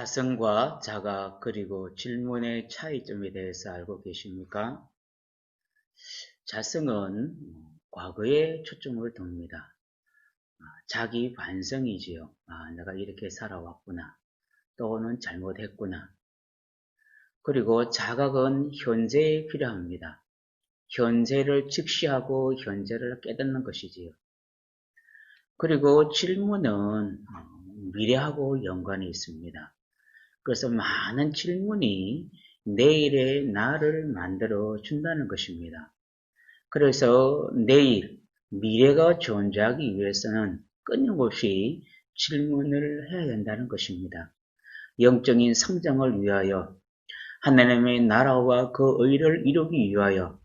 자성과 자각 그리고 질문의 차이점에 대해서 알고 계십니까? 자성은 과거에 초점을 둡니다. 자기 반성이지요. 내가 이렇게 살아왔구나. 또는 잘못했구나. 그리고 자각은 현재에 필요합니다. 현재를 직시하고 현재를 깨닫는 것이지요. 그리고 질문은 미래하고 연관이 있습니다. 그래서 많은 질문이 내일의 나를 만들어 준다는 것입니다. 그래서 내일, 미래가 존재하기 위해서는 끊임없이 질문을 해야 된다는 것입니다. 영적인 성장을 위하여, 하나님의 나라와 그 의를 이루기 위하여,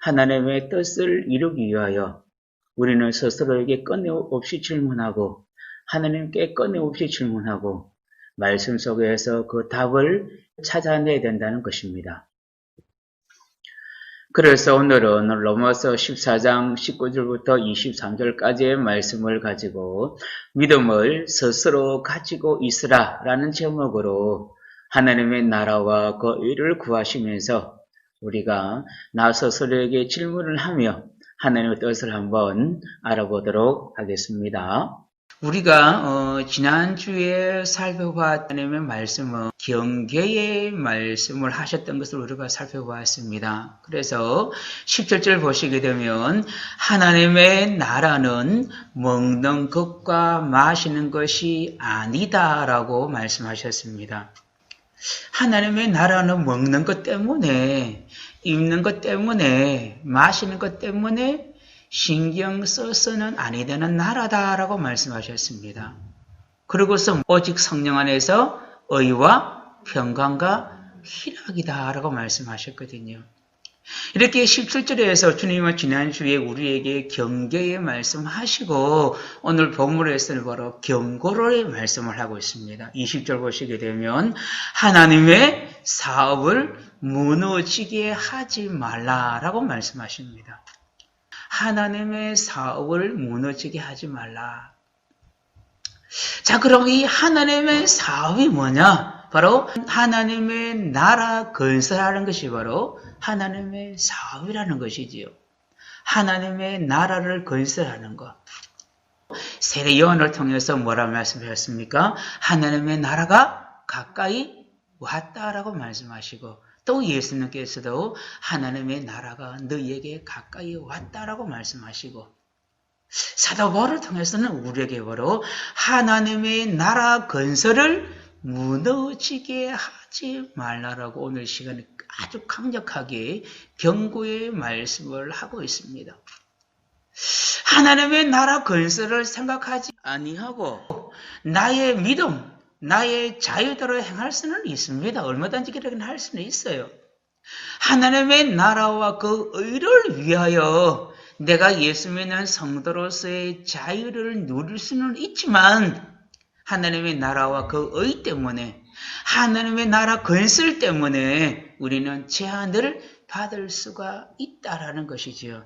하나님의 뜻을 이루기 위하여 우리는 스스로에게 끊임없이 질문하고 하나님께 끊임없이 질문하고 말씀 속에서 그 답을 찾아내야 된다는 것입니다. 그래서 오늘은 로마서 14장 19절부터 23절까지의 말씀을 가지고 믿음을 스스로 가지고 있으라 라는 제목으로 하나님의 나라와 그 의를 구하시면서 우리가 나 스스로에게 질문을 하며 하나님의 뜻을 한번 알아보도록 하겠습니다. 우리가 지난주에 살펴봤던 말씀은 경계의 말씀을 하셨던 것을 우리가 살펴보았습니다. 그래서 17절 보시게 되면 하나님의 나라는 먹는 것과 마시는 것이 아니다라고 말씀하셨습니다. 하나님의 나라는 먹는 것 때문에, 입는 것 때문에, 마시는 것 때문에 신경 써서는 아니 되는 나라다라고 말씀하셨습니다. 그리고서 오직 성령 안에서 의와 평강과 희락이다라고 말씀하셨거든요. 이렇게 17절에서 주님은 지난주에 우리에게 경계의 말씀하시고 오늘 본문에서는 바로 경고의 말씀을 하고 있습니다. 20절 보시게 되면 하나님의 사업을 무너지게 하지 말라라고 말씀하십니다. 하나님의 사업을 무너지게 하지 말라. 자, 그럼 이 하나님의 사업이 뭐냐? 바로 하나님의 나라 건설하는 것이 바로 하나님의 사업이라는 것이지요. 하나님의 나라를 건설하는 것. 세례 요한을 통해서 뭐라 말씀하셨습니까? 하나님의 나라가 가까이 왔다라고 말씀하시고 또 예수님께서도 하나님의 나라가 너희에게 가까이 왔다라고 말씀하시고 사도 바울을 통해서는 우리에게 바로 하나님의 나라 건설을 무너지게 하지 말라라고 오늘 시간에 아주 강력하게 경고의 말씀을 하고 있습니다. 하나님의 나라 건설을 생각하지 아니하고 나의 믿음, 나의 자유대로 행할 수는 있습니다. 얼마든지 그렇게 할 수는 있어요. 하나님의 나라와 그 의를 위하여 내가 예수 믿는 성도로서의 자유를 누릴 수는 있지만 하나님의 나라와 그 의 때문에 하나님의 나라 건설 때문에 우리는 제한을 받을 수가 있다라는 것이지요.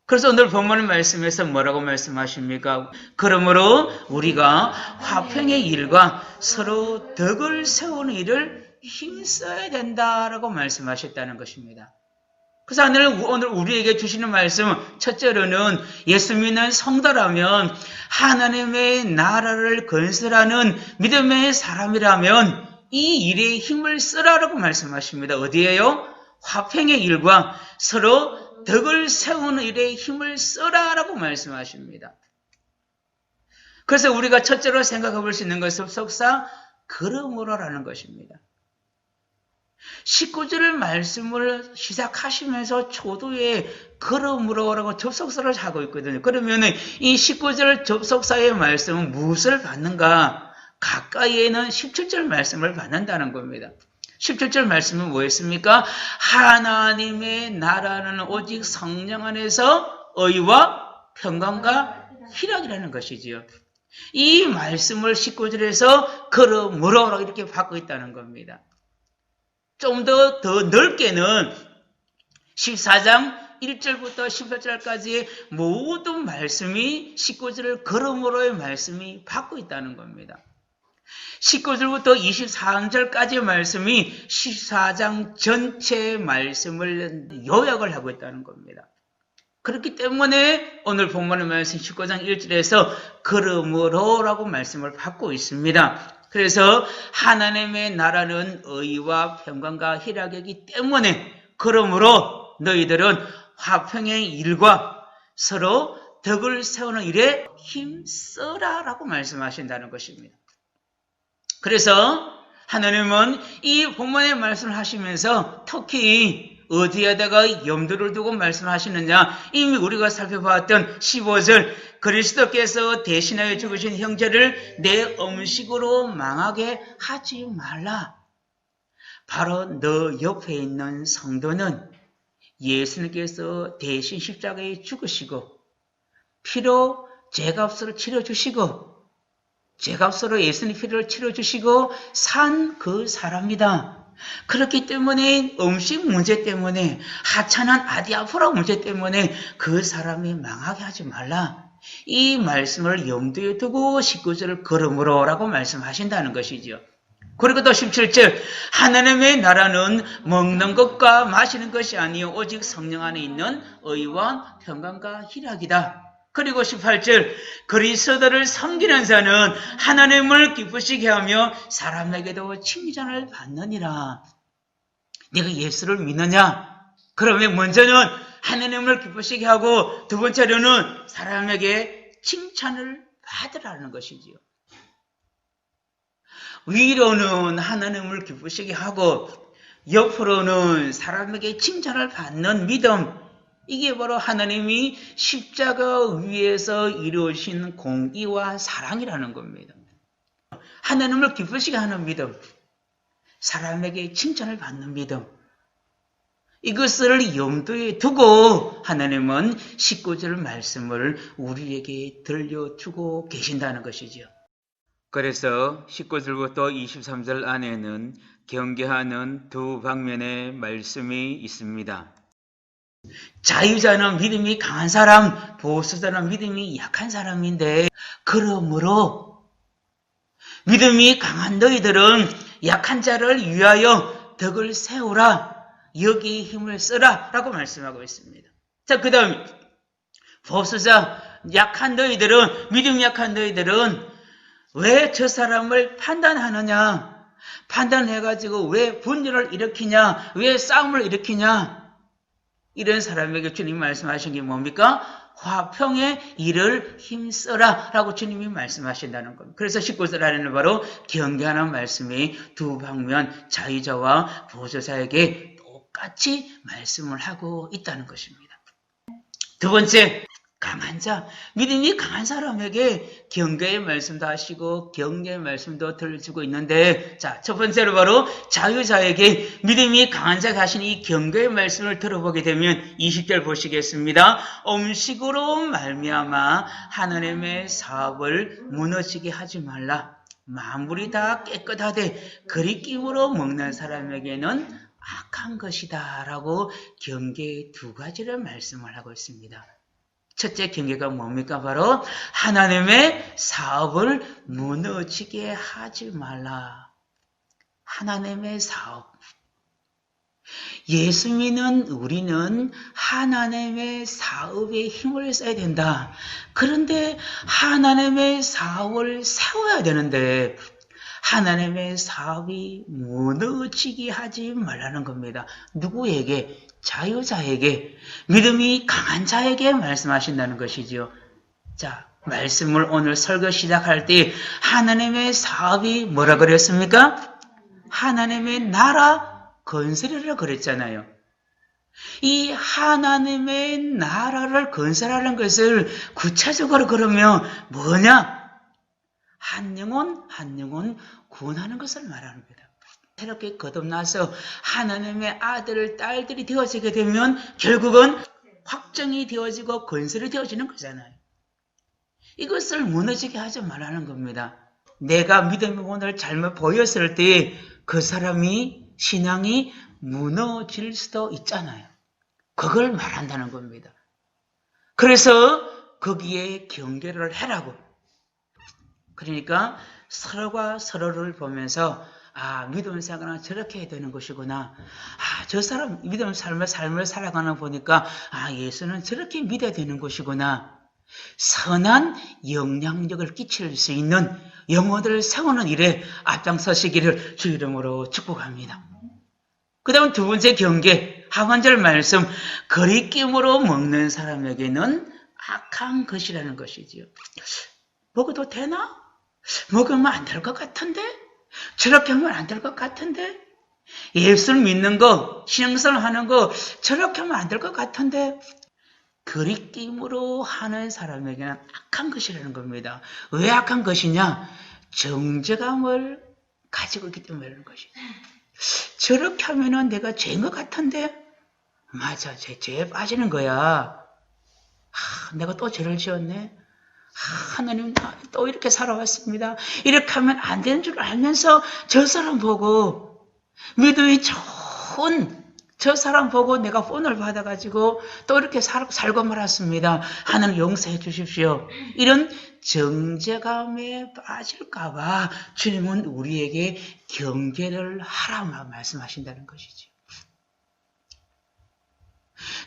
그래서 오늘 본문 말씀에서 뭐라고 말씀하십니까? 그러므로 우리가 화평의 일과 서로 덕을 세우는 일을 힘써야 된다라고 말씀하셨다는 것입니다. 그래서 오늘 우리에게 주시는 말씀은 첫째로는 예수 믿는 성도라면 하나님의 나라를 건설하는 믿음의 사람이라면 이 일에 힘을 쓰라라고 말씀하십니다. 어디에요? 화평의 일과 서로 덕을 세우는 일에 힘을 써라라고 말씀하십니다. 그래서 우리가 첫째로 생각해 볼 수 있는 것은 속사 그러므로라는 것입니다. 19절 말씀을 시작하시면서 초도에 그러므로라고 접속사를 하고 있거든요. 그러면 이 19절 접속사의 말씀은 무엇을 받는가? 가까이에는 17절 말씀을 받는다는 겁니다. 17절 말씀은 뭐였습니까? 하나님의 나라는 오직 성령 안에서 의와 평강과 희락이라는 것이지요. 이 말씀을 19절에서 그러므로 이렇게 받고 있다는 겁니다. 좀 더 넓게는 14장 1절부터 18절까지의 모든 말씀이 19절을 그러므로의 말씀이 받고 있다는 겁니다. 19절부터 23절까지의 말씀이 14장 전체의 말씀을 요약을 하고 있다는 겁니다. 그렇기 때문에 오늘 본문의 말씀 19장 1절에서 그러므로 라고 말씀을 받고 있습니다. 그래서 하나님의 나라는 의와 평강과 희락이기 때문에 그러므로 너희들은 화평의 일과 서로 덕을 세우는 일에 힘써라 라고 말씀하신다는 것입니다. 그래서 하나님은 이 본문의 말씀을 하시면서 특히 어디에다가 염두를 두고 말씀하시느냐, 이미 우리가 살펴봤던 15절 그리스도께서 대신하여 죽으신 형제를 내 음식으로 망하게 하지 말라. 바로 너 옆에 있는 성도는 예수님께서 대신 십자가에 죽으시고 피로 죄값으로 치러주시고 죄값으로 예수님 피를 치러주시고 산 그 사람이다. 그렇기 때문에 음식 문제 때문에 하찮은 아디아프라 문제 때문에 그 사람이 망하게 하지 말라. 이 말씀을 염두에 두고 19절을 그러므로 라고 말씀하신다는 것이죠. 그리고 또 17절 하나님의 나라는 먹는 것과 마시는 것이 아니요 오직 성령 안에 있는 의와 평강과 희락이다. 그리고 18절 그리스도를 섬기는 자는 하나님을 기쁘시게 하며 사람에게도 칭찬을 받느니라. 네가 예수를 믿느냐? 그러면 먼저는 하나님을 기쁘시게 하고 두 번째로는 사람에게 칭찬을 받으라는 것이지요. 위로는 하나님을 기쁘시게 하고 옆으로는 사람에게 칭찬을 받는 믿음, 이게 바로 하나님이 십자가 위에서 이루신 공의와 사랑이라는 겁니다. 하나님을 기쁘시게 하는 믿음, 사람에게 칭찬을 받는 믿음, 이것을 염두에 두고 하나님은 19절 말씀을 우리에게 들려주고 계신다는 것이죠. 그래서 19절부터 23절 안에는 경계하는 두 방면의 말씀이 있습니다. 자유자는 믿음이 강한 사람, 보수자는 믿음이 약한 사람인데 그러므로 믿음이 강한 너희들은 약한 자를 위하여 덕을 세우라, 여기에 힘을 써라 라고 말씀하고 있습니다. 자, 그 다음 보수자, 약한 너희들은, 믿음 약한 너희들은 왜 저 사람을 판단하느냐, 판단해가지고 왜 분열을 일으키냐, 왜 싸움을 일으키냐, 이런 사람에게 주님이 말씀하신 게 뭡니까? 화평의 일을 힘써라 라고 주님이 말씀하신다는 겁니다. 그래서 19절 안에는 바로 경계하는 말씀이 두 방면 자유자와 보수자에게 똑같이 말씀을 하고 있다는 것입니다. 두 번째, 강한 자, 믿음이 강한 사람에게 경계의 말씀도 하시고 경계의 말씀도 들려주고 있는데, 자, 첫 번째로 바로 자유자에게 믿음이 강한 자가 하신 이 경계의 말씀을 들어보게 되면 20절 보시겠습니다. 음식으로 말미암아 하나님의 사업을 무너지게 하지 말라. 만물이 다 깨끗하되 그리낌으로 먹는 사람에게는 악한 것이다 라고 경계 두 가지를 말씀을 하고 있습니다. 첫째 경계가 뭡니까? 바로 하나님의 사업을 무너지게 하지 말라. 하나님의 사업. 예수 믿는 우리는 하나님의 사업에 힘을 써야 된다. 그런데 하나님의 사업을 세워야 되는데 하나님의 사업이 무너지게 하지 말라는 겁니다. 누구에게? 자유자에게, 믿음이 강한 자에게 말씀하신다는 것이지요. 자, 말씀을 오늘 설교 시작할 때 하나님의 사업이 뭐라 그랬습니까? 하나님의 나라 건설이라고 그랬잖아요. 이 하나님의 나라를 건설하는 것을 구체적으로 그러면 뭐냐? 한 영혼 구원하는 것을 말합니다. 새롭게 거듭나서 하나님의 아들, 딸들이 되어지게 되면 결국은 확정이 되어지고 건설이 되어지는 거잖아요. 이것을 무너지게 하지 말라는 겁니다. 내가 믿음의 문을 잘못 보였을 때 그 사람이 신앙이 무너질 수도 있잖아요. 그걸 말한다는 겁니다. 그래서 거기에 경계를 해라고. 그러니까 서로가 서로를 보면서 믿음 생활은 저렇게 해야 되는 것이구나. 저 사람 믿음 삶을 살아가는 보니까 예수는 저렇게 믿어야 되는 것이구나. 선한 영향력을 끼칠 수 있는 영혼들을 세우는 일에 앞장서시기를 주 이름으로 축복합니다. 그 다음 두 번째 경계, 하반절 말씀, 거리낌으로 먹는 사람에게는 악한 것이라는 것이지요. 먹어도 되나? 먹으면 안 될 것 같은데? 저렇게 하면 안 될 것 같은데? 예수를 믿는 거, 신앙생활 하는 거 저렇게 하면 안 될 것 같은데? 거리낌으로 하는 사람에게는 악한 것이라는 겁니다. 왜 악한 것이냐? 정죄감을 가지고 있기 때문에 그런 것이죠. 저렇게 하면은 내가 죄인 것 같은데? 맞아, 죄에 빠지는 거야. 내가 또 죄를 지었네. 하나님 또 이렇게 살아왔습니다. 이렇게 하면 안 되는 줄 알면서 저 사람 보고 믿음이 좋은 저 사람 보고 내가 폰을 받아가지고 또 이렇게 살고 말았습니다. 하나님 용서해 주십시오. 이런 정죄감에 빠질까봐 주님은 우리에게 경계를 하라 말씀하신다는 것이죠.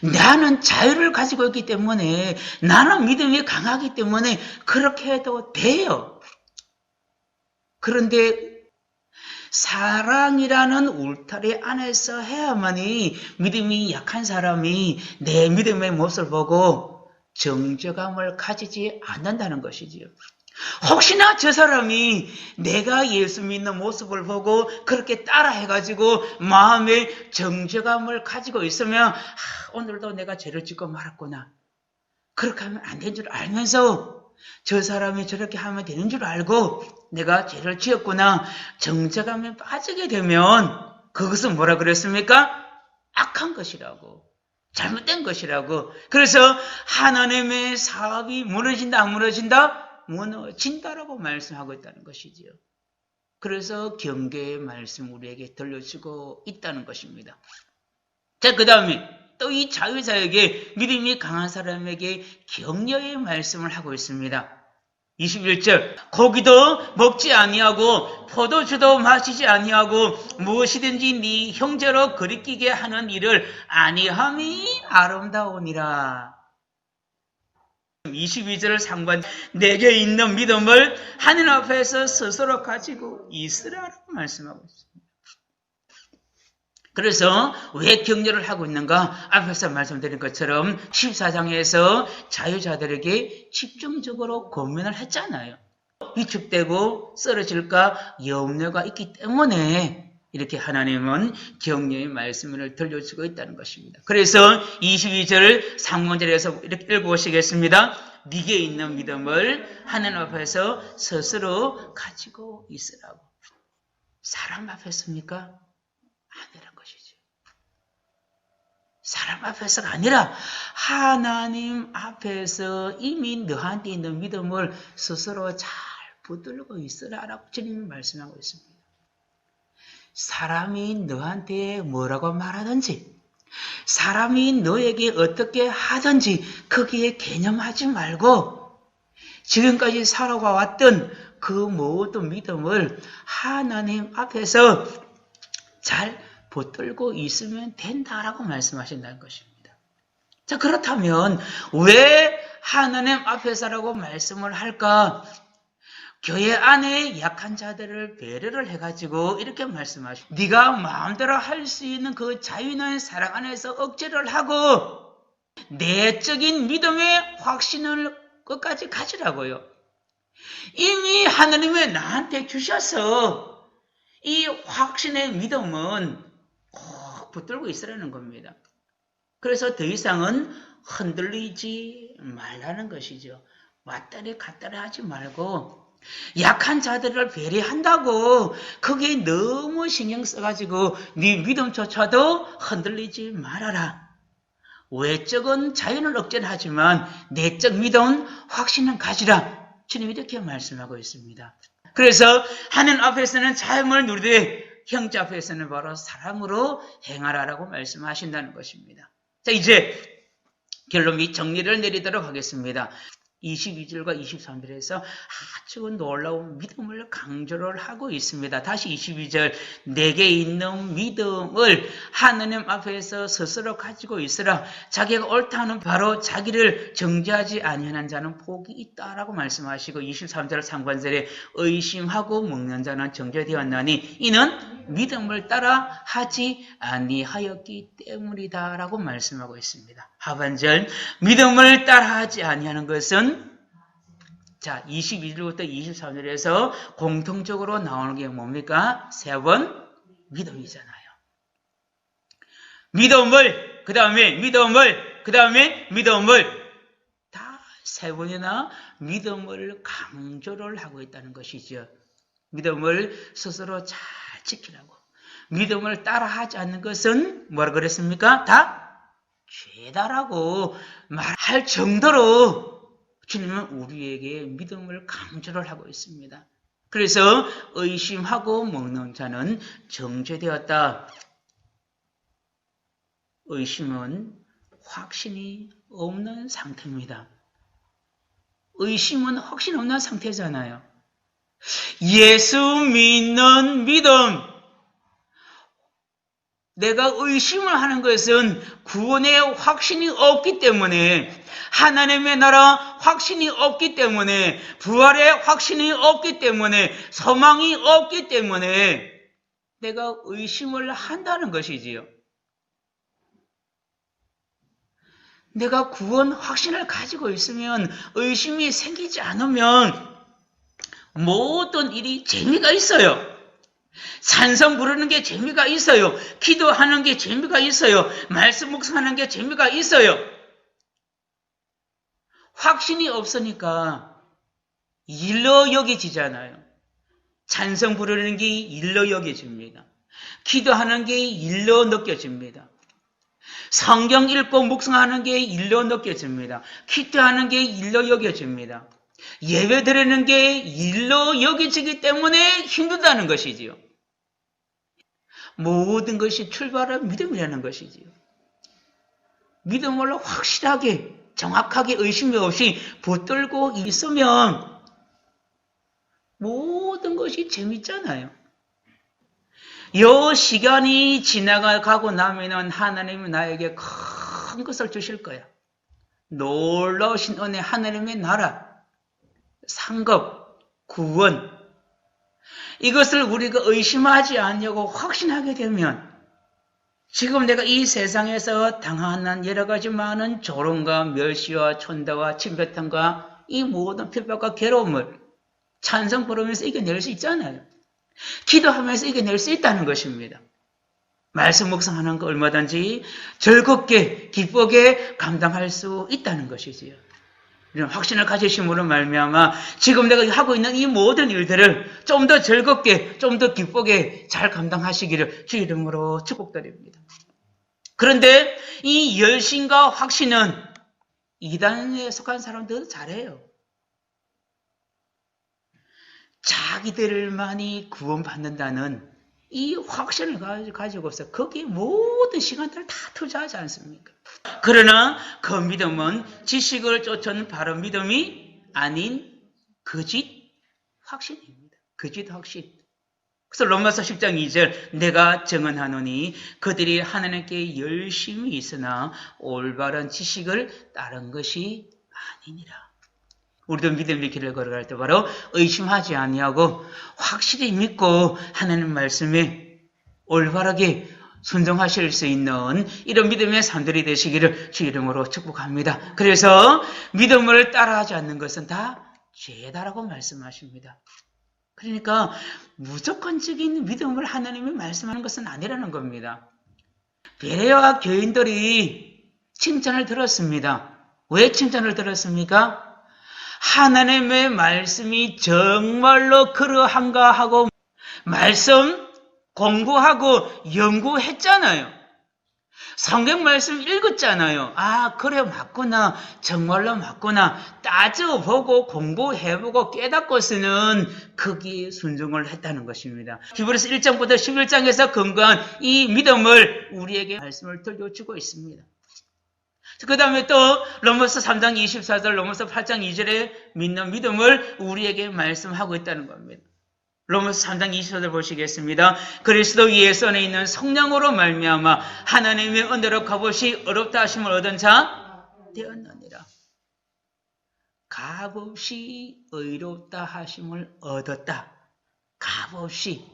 나는 자유를 가지고 있기 때문에 나는 믿음이 강하기 때문에 그렇게 해도 돼요. 그런데 사랑이라는 울타리 안에서 해야만이 믿음이 약한 사람이 내 믿음의 모습을 보고 정죄감을 가지지 않는다는 것이지요. 혹시나 저 사람이 내가 예수 믿는 모습을 보고 그렇게 따라해가지고 마음에 정죄감을 가지고 있으면 오늘도 내가 죄를 짓고 말았구나. 그렇게 하면 안 되는 줄 알면서 저 사람이 저렇게 하면 되는 줄 알고 내가 죄를 지었구나. 정죄감에 빠지게 되면 그것은 뭐라 그랬습니까? 악한 것이라고. 잘못된 것이라고. 그래서 하나님의 사업이 무너진다 안 무너진다? 무너진다라고 말씀하고 있다는 것이지요. 그래서 경계의 말씀 우리에게 들려주고 있다는 것입니다. 자, 그 다음에 또 이 자유자에게 믿음이 강한 사람에게 격려의 말씀을 하고 있습니다. 21절 고기도 먹지 아니하고 포도주도 마시지 아니하고 무엇이든지 네 형제로 거리끼게 하는 일을 아니함이 아름다우니라. 22절 상반 내게 있는 믿음을 하늘 앞에서 스스로 가지고 있으라라고 말씀하고 있습니다. 그래서 왜 격려를 하고 있는가? 앞에서 말씀드린 것처럼 14장에서 자유자들에게 집중적으로 고민을 했잖아요. 위축되고 쓰러질까 염려가 있기 때문에 이렇게 하나님은 격려의 말씀을 들려주고 있다는 것입니다. 그래서 22절 상문절에서 이렇게 읽어보시겠습니다. 네게 있는 믿음을 하나님 앞에서 스스로 가지고 있으라고. 사람 앞에서입니까? 아니란 것이죠. 사람 앞에서가 아니라 하나님 앞에서 이미 너한테 있는 믿음을 스스로 잘 붙들고 있으라라고 주님이 말씀하고 있습니다. 사람이 너한테 뭐라고 말하든지 사람이 너에게 어떻게 하든지 거기에 개념하지 말고 지금까지 살아왔던 그 모든 믿음을 하나님 앞에서 잘 붙들고 있으면 된다라고 말씀하신다는 것입니다. 자, 그렇다면 왜 하나님 앞에서라고 말씀을 할까? 교회 안에 약한 자들을 배려를 해가지고 이렇게 말씀하시고 네가 마음대로 할 수 있는 그 자유는 사랑 안에서 억제를 하고 내적인 믿음의 확신을 끝까지 가지라고요. 이미 하나님이 나한테 주셔서 이 확신의 믿음은 꼭 붙들고 있으라는 겁니다. 그래서 더 이상은 흔들리지 말라는 것이죠. 왔다리 갔다리 하지 말고 약한 자들을 배려한다고 거기에 너무 신경 써가지고 네 믿음조차도 흔들리지 말아라. 외적은 자유는 억제를 하지만 내적 믿음 확신은 가지라. 주님이 이렇게 말씀하고 있습니다. 그래서 하나님 앞에서는 자유를 누리되 형제 앞에서는 바로 사랑으로 행하라라고 말씀하신다는 것입니다. 자, 이제 결론 및 정리를 내리도록 하겠습니다. 22절과 23절에서 아주 놀라운 믿음을 강조를 하고 있습니다. 다시 22절, 내게 있는 믿음을 하느님 앞에서 스스로 가지고 있으라. 자기가 옳다는 바로 자기를 정죄하지 아니하는 자는 복이 있다라고 말씀하시고 23절 상반절에 의심하고 먹는 자는 정죄되었나니 이는 믿음을 따라 하지 아니하였기 때문이다라고 말씀하고 있습니다. 하반절, 믿음을 따라 하지 아니하는 것은 자, 22절부터 23절에서 공통적으로 나오는 게 뭡니까? 세 번 믿음이잖아요. 믿음을, 그 다음에 믿음을, 그 다음에 믿음을 다 세 번이나 믿음을 강조를 하고 있다는 것이죠. 믿음을 스스로 잘 지키라고. 믿음을 따라하지 않는 것은 뭐라 그랬습니까? 다 죄다라고 말할 정도로 주님은 우리에게 믿음을 강조를 하고 있습니다. 그래서 의심하고 먹는 자는 정죄되었다. 의심은 확신이 없는 상태입니다. 의심은 확신 없는 상태잖아요. 예수 믿는 믿음. 내가 의심을 하는 것은 구원의 확신이 없기 때문에, 하나님의 나라 확신이 없기 때문에, 부활의 확신이 없기 때문에, 소망이 없기 때문에 내가 의심을 한다는 것이지요. 내가 구원 확신을 가지고 있으면, 의심이 생기지 않으면 모든 일이 재미가 있어요. 찬송 부르는 게 재미가 있어요. 기도하는 게 재미가 있어요. 말씀 묵상하는 게 재미가 있어요. 확신이 없으니까 일로 여겨지잖아요. 찬송 부르는 게 일로 여겨집니다. 기도하는 게 일로 느껴집니다. 성경 읽고 묵상하는 게 일로 느껴집니다. 기도하는 게 일로 여겨집니다. 예배 드리는 게 일로 여겨지기 때문에 힘들다는 것이지요. 모든 것이 출발은 믿음이라는 것이지요. 믿음으로 확실하게 정확하게 의심이 없이 붙들고 있으면 모든 것이 재밌잖아요. 이 시간이 지나가고 나면은 하나님이 나에게 큰 것을 주실 거야. 놀라우신 은혜, 하나님의 나라, 상급, 구원. 이것을 우리가 의심하지 않냐고 확신하게 되면 지금 내가 이 세상에서 당하는 여러 가지 많은 조롱과 멸시와 천대와 침뱉음과 이 모든 핍박과 괴로움을 찬송 부르면서 이겨낼 수 있잖아요. 기도하면서 이겨낼 수 있다는 것입니다. 말씀 묵상하는 거 얼마든지 즐겁게 기쁘게 감당할 수 있다는 것이지요. 이런 확신을 가지심으로 말미암아 지금 내가 하고 있는 이 모든 일들을 좀 더 즐겁게, 좀 더 기쁘게 잘 감당하시기를 주 이름으로 축복드립니다. 그런데 이 열심과 확신은 이단에 속한 사람들은 잘해요. 자기들만이 구원받는다는 이 확신을 가지고서 거기에 모든 시간들을 다 투자하지 않습니까? 그러나 그 믿음은 지식을 쫓은 바른 믿음이 아닌 거짓 확신입니다. 거짓 확신. 그래서 로마서 10장 2절 내가 증언하노니 그들이 하나님께 열심히 있으나 올바른 지식을 따른 것이 아니니라. 우리도 믿음의 길을 걸어갈 때 바로 의심하지 아니하고 확실히 믿고 하나님 말씀에 올바르게 순종하실 수 있는 이런 믿음의 삶들이 되시기를 주 이름으로 축복합니다. 그래서 믿음을 따라하지 않는 것은 다 죄다라고 말씀하십니다. 그러니까 무조건적인 믿음을 하나님이 말씀하는 것은 아니라는 겁니다. 베레아 교인들이 칭찬을 들었습니다. 왜 칭찬을 들었습니까? 하나님의 말씀이 정말로 그러한가 하고 말씀 공부하고 연구했잖아요. 성경 말씀 읽었잖아요. 아, 그래 맞구나. 정말로 맞구나. 따져보고 공부해보고 깨닫고서는 거기에 순종을 했다는 것입니다. 히브리서 1장부터 11장에서 건강한 이 믿음을 우리에게 말씀을 들려주고 있습니다. 그 다음에 또 로마서 3장 24절, 로마서 8장 2절에 믿는 믿음을 우리에게 말씀하고 있다는 겁니다. 로마서 3장 24절 보시겠습니다. 그리스도 예수 안에 있는 성령으로 말미암아 하나님의 은혜로 값없이 어렵다 하심을 얻은 자 되었느니라. 값없이 의롭다 하심을 얻었다. 값없이.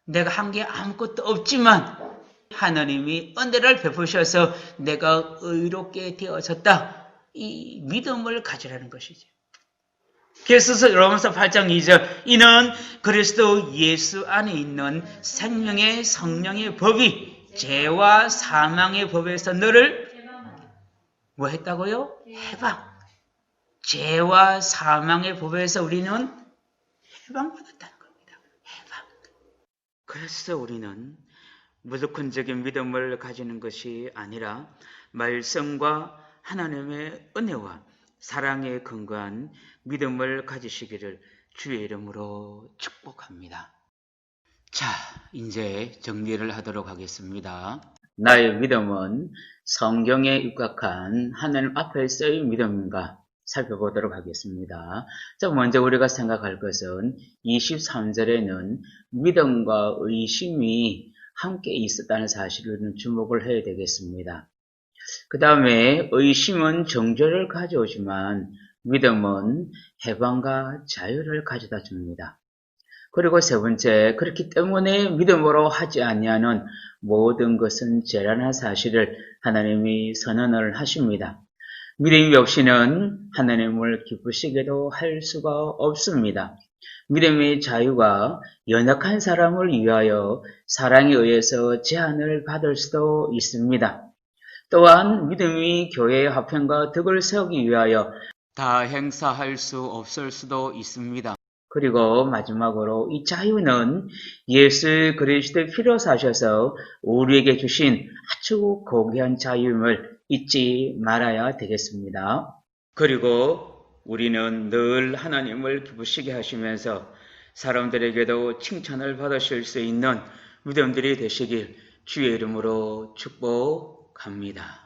내가 한 게 아무것도 없지만 하나님이 은혜를 베푸셔서 내가 의롭게 되어졌다. 이 믿음을 가지라는 것이죠. 그래서 로마서 8장 2절 이는 그리스도 예수 안에 있는 생명의 성령의 법이 죄와 사망의 법에서 너를 뭐 했다고요? 해방. 죄와 사망의 법에서 우리는 해방받았다는 겁니다. 해방. 그래서 우리는 무조건적인 믿음을 가지는 것이 아니라 말씀과 하나님의 은혜와 사랑에 근거한 믿음을 가지시기를 주의 이름으로 축복합니다. 자, 이제 정리를 하도록 하겠습니다. 나의 믿음은 성경에 입각한 하나님 앞에서의 믿음인가 살펴보도록 하겠습니다. 자, 먼저 우리가 생각할 것은 23절에는 믿음과 의심이 함께 있었다는 사실을 주목을 해야 되겠습니다. 그 다음에 의심은 정죄를 가져오지만 믿음은 해방과 자유를 가져다 줍니다. 그리고 세 번째, 그렇기 때문에 믿음으로 하지 아니하는 모든 것은 죄라는 사실을 하나님이 선언을 하십니다. 믿음이 없이는 하나님을 기쁘시게도 할 수가 없습니다. 믿음의 자유가 연약한 사람을 위하여 사랑에 의해서 제한을 받을 수도 있습니다. 또한 믿음이 교회의 화평과 덕을 세우기 위하여 다 행사할 수 없을 수도 있습니다. 그리고 마지막으로 이 자유는 예수 그리스도의 피로 사셔서 우리에게 주신 아주 고귀한 자유임을 잊지 말아야 되겠습니다. 그리고 우리는 늘 하나님을 기쁘시게 하시면서 사람들에게도 칭찬을 받으실 수 있는 믿음들이 되시길 주의 이름으로 축복합니다.